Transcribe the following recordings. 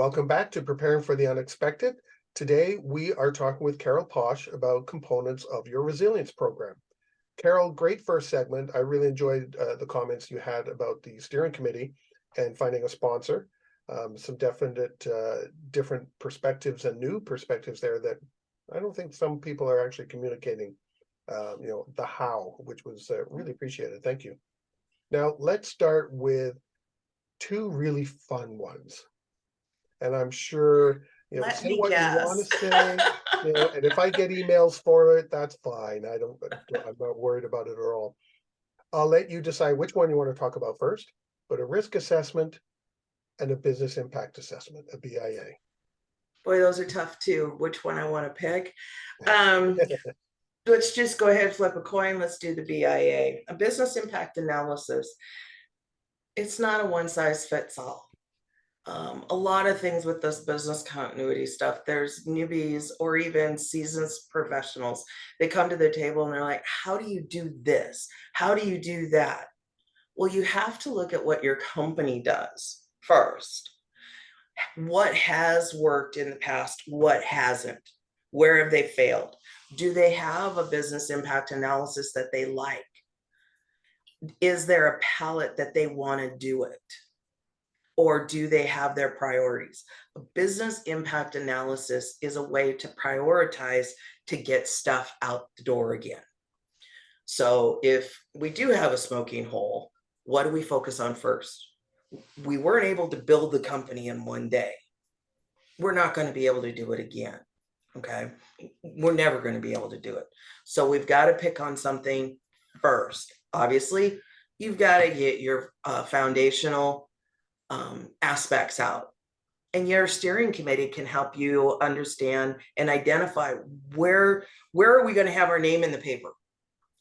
Welcome back to Preparing for the Unexpected. Today, we are talking with Carol Paasch about components of your resilience program. Carol, great first segment. I really enjoyed the comments you had about the steering committee and finding a sponsor. Some definite different perspectives and new perspectives there that I don't think some people are actually communicating, the how, which was really appreciated. Thank you. Now, let's start with two really fun ones. And I'm sure, Let say me what you want to guess. say, and if I get emails for it, that's fine. I'm not worried about it at all. I'll let you decide which one you want to talk about first, but a risk assessment and a business impact assessment, a BIA. Boy, those are tough too. Which one I want to pick? Um, let's just go ahead and flip a coin. Let's do the BIA, a business impact analysis. It's not a one size fits all. A lot of things with this business continuity stuff, there's newbies or even seasoned professionals. They come to the table and they're like, how do you do this? How do you do that? Well, you have to look at what your company does first. What has worked in the past? What hasn't? Where have they failed? Do they have a business impact analysis that they like? Is there a palette that they want to do it? Or do they have their priorities? A business impact analysis is a way to prioritize to get stuff out the door again. So if we do have a smoking hole, what do we focus on first? We weren't able to build the company in one day. We're not going to be able to do it again. Okay. We're never going to be able to do it. So we've got to pick on something first. Obviously, you've got to get your foundational aspects out. And your steering committee can help you understand and identify where are we going to have our name in the paper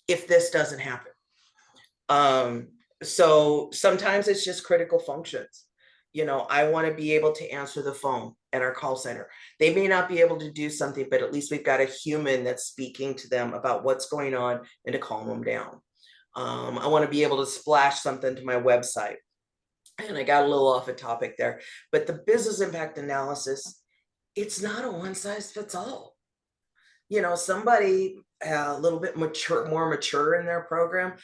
if this doesn't happen. So sometimes it's just critical functions. I want to be able to answer the phone at our call center. They may not be able to do something, but at least we've got a human that's speaking to them about what's going on and to calm them down. I want to be able to splash something to my website. And I got a little off a topic there, but the business impact analysis, it's not a one size fits all. Somebody a little bit more mature in their program.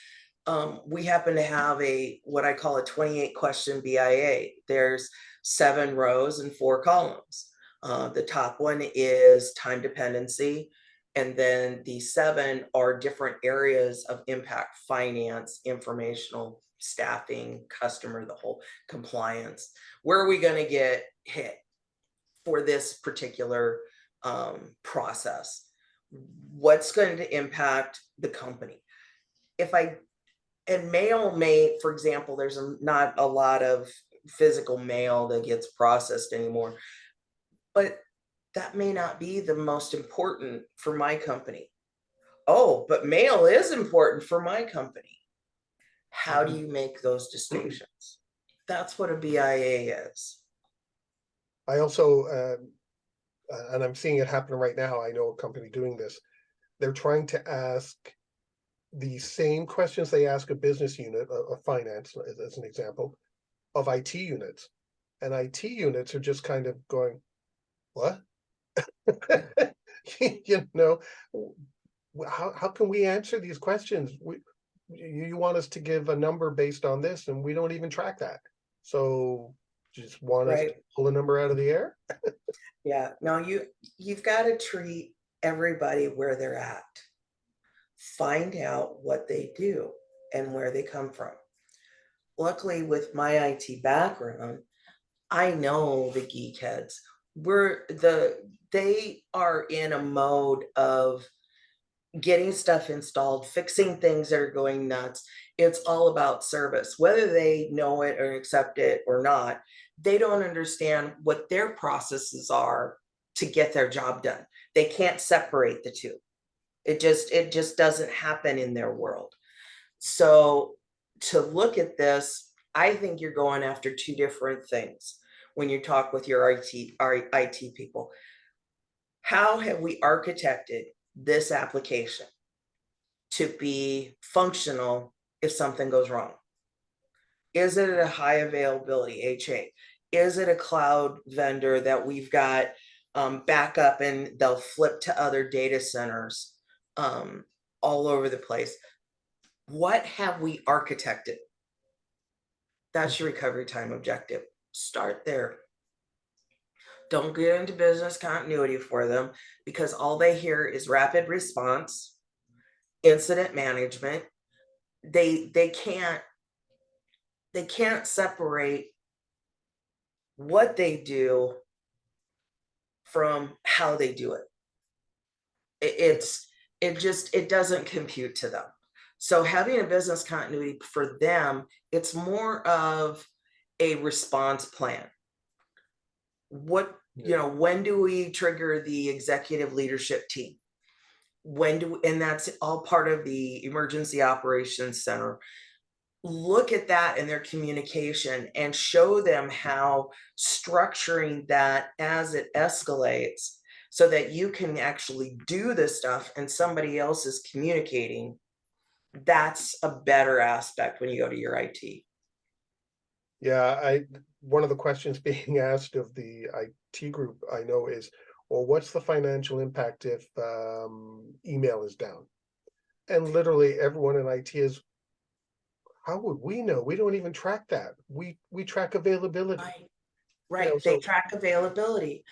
We happen to have what I call a 28 question BIA. There's 7 rows and 4 columns. The top one is time dependency. And then the 7 are different areas of impact: finance, informational, staffing, customer, the whole compliance. Where are we going to get hit for this particular process? What's going to impact the company? And mail may, for example, there's not a lot of physical mail that gets processed anymore, but that may not be the most important for my company. Oh, but mail is important for my company. How do you make those distinctions? That's what a BIA is. I also, and I'm seeing it happen right now, I know a company doing this. They're trying to ask the same questions they ask a business unit, a finance, as an example, of IT units. And IT units are just kind of going, what? How can we answer these questions? You want us to give a number based on this, and we don't even track that. So just want us to pull a number out of the air? Yeah. No, you've got to treat everybody where they're at. Find out what they do and where they come from. Luckily, with my IT background, I know the geek heads. They are in a mode of getting stuff installed, fixing things that are going nuts. It's all about service. Whether they know it or accept it or not, they don't understand what their processes are to get their job done. They can't separate the two. It just doesn't happen in their world. So to look at this, I think you're going after 2 different things when you talk with your IT people. How have we architected this application to be functional if something goes wrong? Is it a high availability HA? Is it a cloud vendor that we've got backup and they'll flip to other data centers all over the place? What have we architected? That's your recovery time objective. Start there. Don't get into business continuity for them, because all they hear is rapid response, incident management. They can't separate what they do from how they do it. It doesn't compute to them. So having a business continuity for them, it's more of a response plan. When do we trigger the executive leadership team? And that's all part of the emergency operations center. Look at that in their communication and show them how structuring that as it escalates, so that you can actually do this stuff and somebody else is communicating. That's a better aspect when you go to your IT. Yeah, one of the questions being asked of the IT group I know is, well, what's the financial impact if email is down? And literally everyone in IT is, how would we know? We don't even track that. We track availability. Right. They track availability.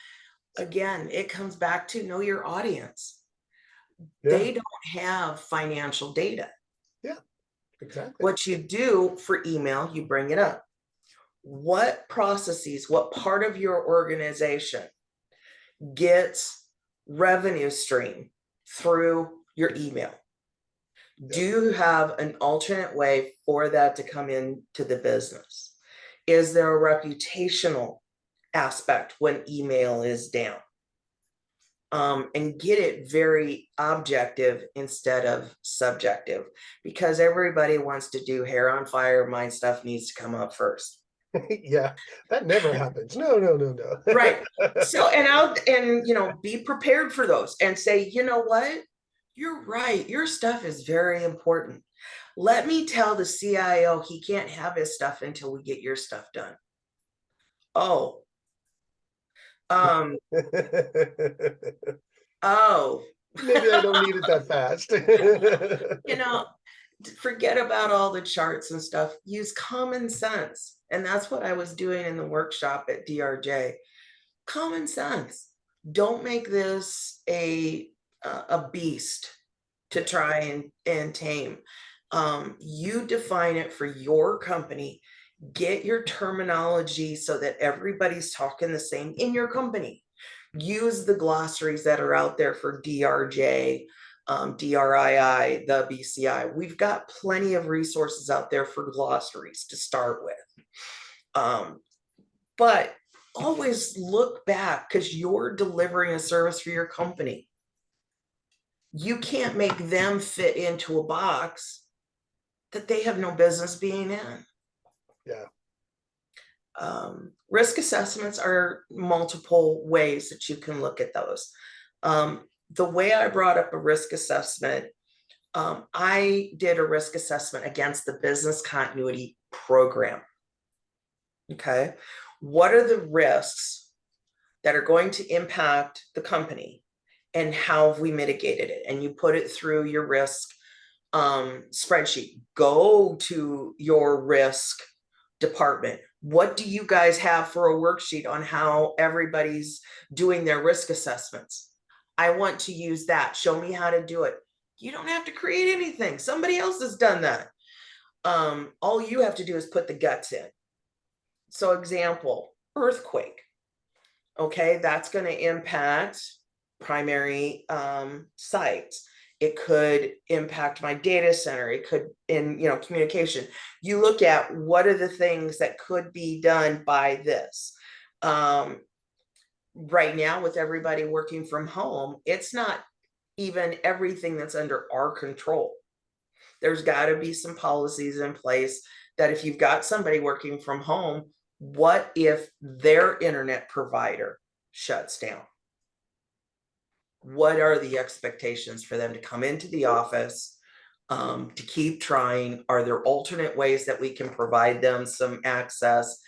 Again, it comes back to know your audience. They don't have financial data. Yeah, exactly. What you do for email, you bring it up. What processes, what part of your organization gets revenue stream through your email? Do you have an alternate way for that to come into the business? Is there a reputational aspect when email is down? And get it very objective instead of subjective, because everybody wants to do hair on fire. My stuff needs to come up first. Yeah, that never happens. No. Right. So, and be prepared for those and say, you know what? You're right. Your stuff is very important. Let me tell the CIO he can't have his stuff until we get your stuff done. Oh. Oh. Maybe I don't need it that fast. Forget about all the charts and stuff. Use common sense. And that's what I was doing in the workshop at DRJ. Common sense. Don't make this a beast to try and tame. You define it for your company. Get your terminology so that everybody's talking the same in your company. Use the glossaries that are out there for DRJ, DRII, the BCI. We've got plenty of resources out there for glossaries to start with. But always look back, because you're delivering a service for your company. You can't make them fit into a box that they have no business being in. Yeah. Risk assessments are multiple ways that you can look at those. The way I brought up a risk assessment, I did a risk assessment against the business continuity program. Okay. What are the risks that are going to impact the company, and how have we mitigated it? And you put it through your risk spreadsheet. Go to your risk department. What do you guys have for a worksheet on how everybody's doing their risk assessments? I want to use that. Show me how to do it. You don't have to create anything. Somebody else has done that. All you have to do is put the guts in. So example, earthquake. Okay, that's going to impact primary sites. It could impact my data center. It could, in communication. You look at what are the things that could be done by this. Right now, with everybody working from home, it's not even everything that's under our control. There's got to be some policies in place that if you've got somebody working from home, what if their internet provider shuts down? What are the expectations for them to come into the office, to keep trying? Are there alternate ways that we can provide them some access?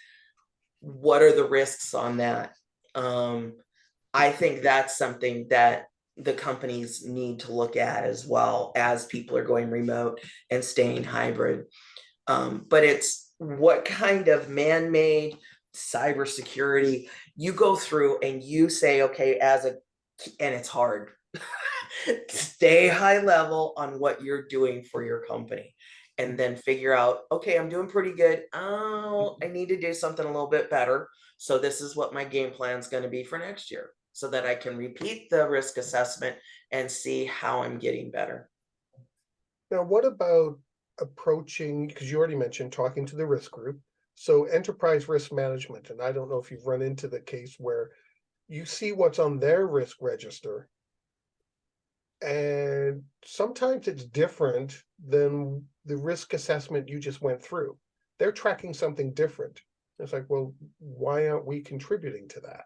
what are the risks on that? I think that's something that the companies need to look at as well as people are going remote and staying hybrid. But it's what kind of man-made cybersecurity you go through and you say, okay, and it's hard. Stay high level on what you're doing for your company and then figure out, okay, I'm doing pretty good. Oh, I need to do something a little bit better. So this is what my game plan is going to be for next year so that I can repeat the risk assessment and see how I'm getting better. Now, what about approaching, because you already mentioned talking to the risk group, so enterprise risk management, and I don't know if you've run into the case where you see what's on their risk register, and sometimes it's different than the risk assessment you just went through. They're tracking something different. It's like, well, why aren't we contributing to that?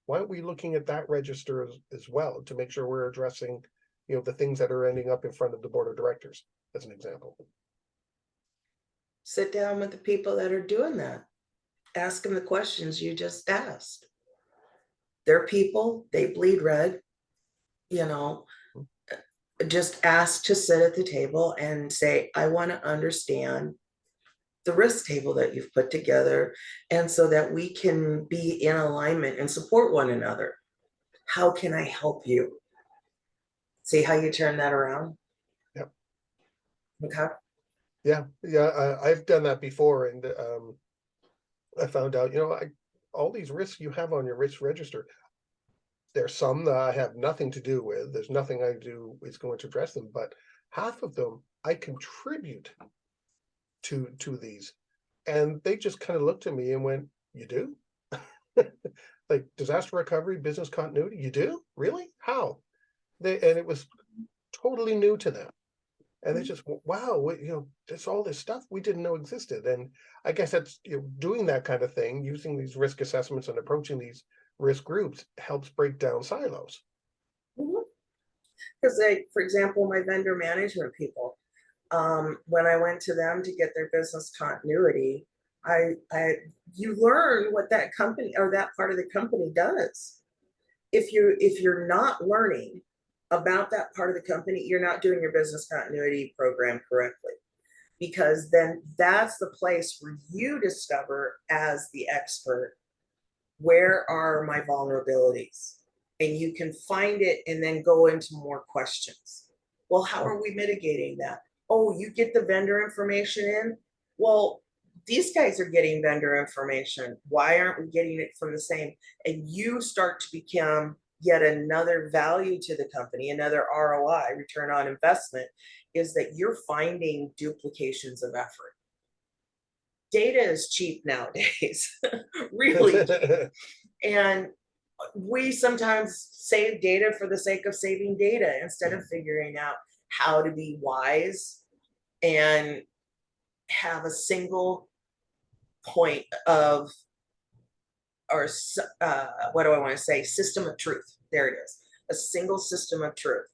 Why aren't we looking at that register as well to make sure we're addressing, the things that are ending up in front of the board of directors, as an example? Sit down with the people that are doing that. Ask them the questions you just asked. They're people, they bleed red, you know. Just ask to sit at the table and say, I want to understand the risk table that you've put together, and so that we can be in alignment and support one another. How can I help you? See how you turn that around? Yep. Okay. Yeah, I've done that before, and I found out, all these risks you have on your risk register, there's some that I have nothing to do with. There's nothing I do is going to address them, but half of them I contribute to these. And they just kind of looked at me and went, "You do?" Like disaster recovery, business continuity, you do? Really? How? And it was totally new to them. And they just, wow, there's all this stuff we didn't know existed. And I guess that's, doing that kind of thing, using these risk assessments and approaching these risk groups helps break down silos. Because for example, my vendor management people, when I went to them to get their business continuity, you learn what that company or that part of the company does. If you're not learning about that part of the company, you're not doing your business continuity program correctly, because then that's the place where you discover as the expert, where are my vulnerabilities? And you can find it and then go into more questions. Well, how are we mitigating that? Oh, you get the vendor information in? Well, these guys are getting vendor information. Why aren't we getting it from the same? And you start to become yet another value to the company, another ROI, return on investment, is that you're finding duplications of effort. Data is cheap nowadays, really. And we sometimes save data for the sake of saving data instead of figuring out how to be wise and have a single point of, or what do I want to say, system of truth. There it is, a single system of truth,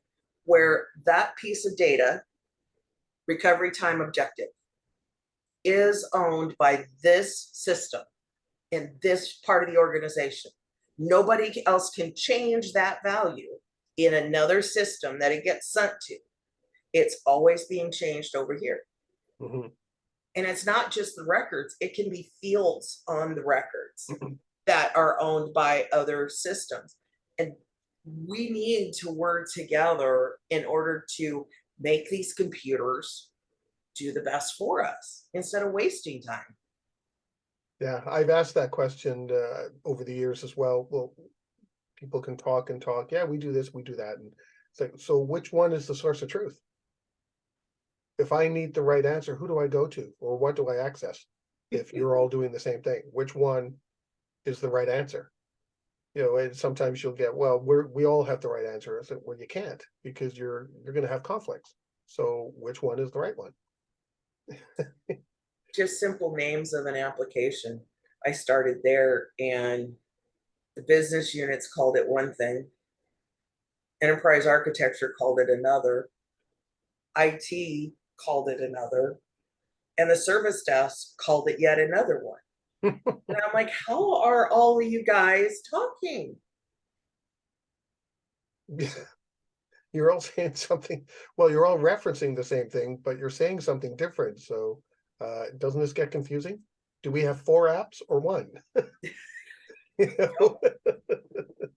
where that piece of data, recovery time objective, is owned by this system in this part of the organization. Nobody else can change that value in another system that it gets sent to. It's always being changed over here. Mm-hmm. And it's not just the records, it can be fields on the records that are owned by other systems. And we need to work together in order to make these computers do the best for us instead of wasting time. Yeah, I've asked that question over the years as well. Well, people can talk and talk. Yeah, we do this, we do that. And it's like, so which one is the source of truth? If I need the right answer, who do I go to? Or what do I access? If you're all doing the same thing, which one is the right answer? And sometimes you'll get, well, we all have the right answer. I said, well, you can't, because you're going to have conflicts. So which one is the right one? Just simple names of an application. I started there, and the business units called it one thing, enterprise architecture called it another, IT called it another, and the service desk called it yet another one. And I'm like, how are all of you guys talking? You're all saying something, well, you're all referencing the same thing, but you're saying something different. So doesn't this get confusing? Do we have 4 apps or 1? You know?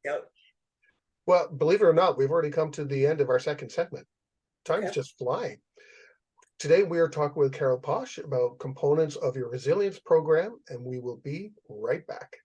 Yep. Well, believe it or not, we've already come to the end of our second segment. Time's Okay. just flying. Today, we are talking with Carol Paasch about components of your resilience program, and we will be right back.